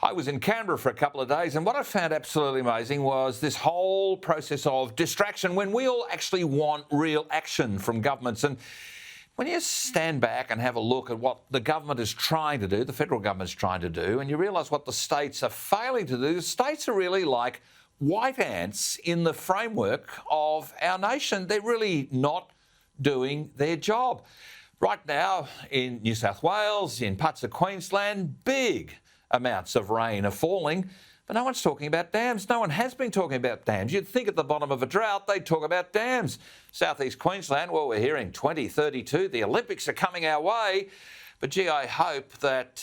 I was in Canberra for a couple of days, and what I found absolutely amazing was this whole process of distraction when we all actually want real action from governments. And when you stand back and have a look at what the government is trying to do, the federal government is trying to do, and you realise what the states are failing to do, the states are really like white ants in the framework of our nation. They're really not doing their job. Right now in New South Wales, in parts of Queensland, big amounts of rain are falling, but no one's talking about dams. No one has been talking about dams. You'd think at the bottom of a drought they'd talk about dams. Southeast Queensland, well, we're hearing 2032, the Olympics are coming our way. But gee, I hope that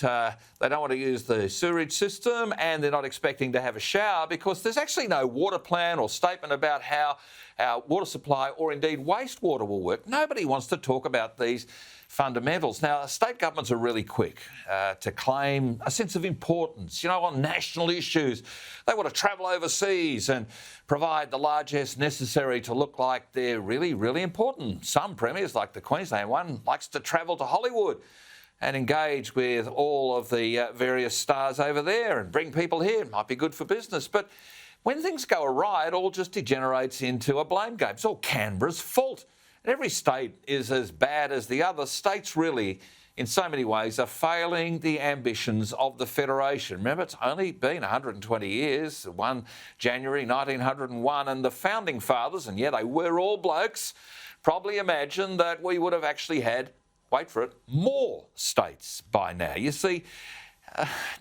they don't want to use the sewerage system and they're not expecting to have a shower, because there's actually no water plan or statement about how our water supply or indeed wastewater will work. Nobody wants to talk about these fundamentals. Now, state governments are really quick to claim a sense of importance, on national issues. They want to travel overseas and provide the largess necessary to look like they're really, really important. Some premiers, like the Queensland one, likes to travel to Hollywood and engage with all of the various stars over there and bring people here. It might be good for business. But when things go awry, it all just degenerates into a blame game. It's all Canberra's fault. And every state is as bad as the other. States really, in so many ways, are failing the ambitions of the Federation. Remember, it's only been 120 years, 1 January 1901, and the Founding Fathers, and yeah, they were all blokes, probably imagined that we would have actually had, wait for it, more states by now. You see,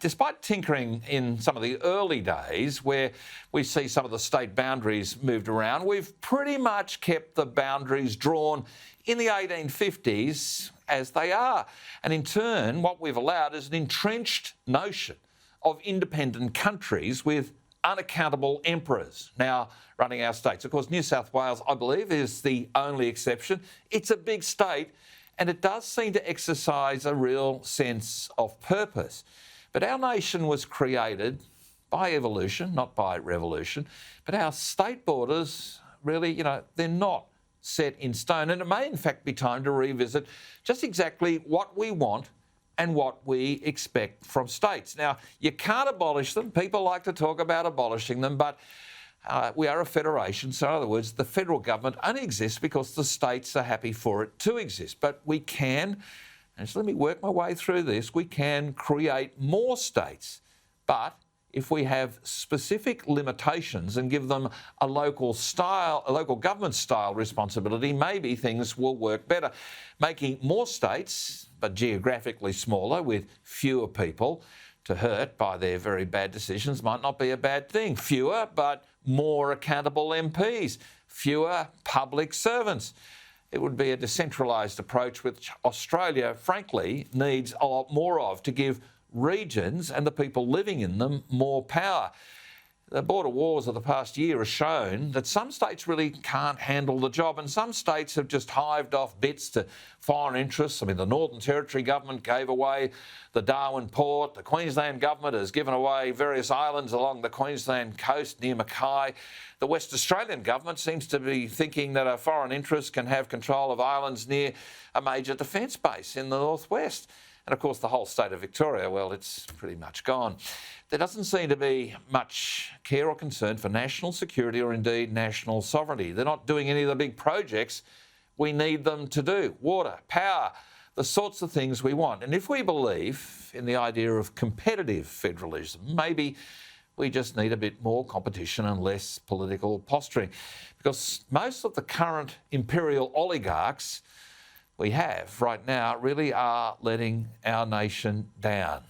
despite tinkering in some of the early days where we see some of the state boundaries moved around, we've pretty much kept the boundaries drawn in the 1850s as they are. And in turn, what we've allowed is an entrenched notion of independent countries with unaccountable emperors now running our states. Of course, New South Wales, I believe, is the only exception. It's a big state, and it does seem to exercise a real sense of purpose. But our nation was created by evolution, not by revolution. But our state borders really, they're not set in stone. And it may in fact be time to revisit just exactly what we want and what we expect from states. Now, you can't abolish them. People like to talk about abolishing them, but we are a federation, so in other words, the federal government only exists because the states are happy for it to exist. But we can, and just let me work my way through this, we can create more states, but if we have specific limitations and give them a local government style responsibility, maybe things will work better. Making more states, but geographically smaller, with fewer people to hurt by their very bad decisions might not be a bad thing. Fewer, but more accountable MPs, fewer public servants. It would be a decentralised approach which Australia, frankly, needs a lot more of, to give regions and the people living in them more power. The border wars of the past year have shown that some states really can't handle the job, and some states have just hived off bits to foreign interests. I mean, the Northern Territory government gave away the Darwin port. The Queensland government has given away various islands along the Queensland coast near Mackay. The West Australian government seems to be thinking that a foreign interest can have control of islands near a major defence base in the northwest. And of course, the whole state of Victoria, well, it's pretty much gone. There doesn't seem to be much care or concern for national security or indeed national sovereignty. They're not doing any of the big projects we need them to do. Water, power, the sorts of things we want. And if we believe in the idea of competitive federalism, maybe we just need a bit more competition and less political posturing, because most of the current imperial oligarchs we have right now really are letting our nation down.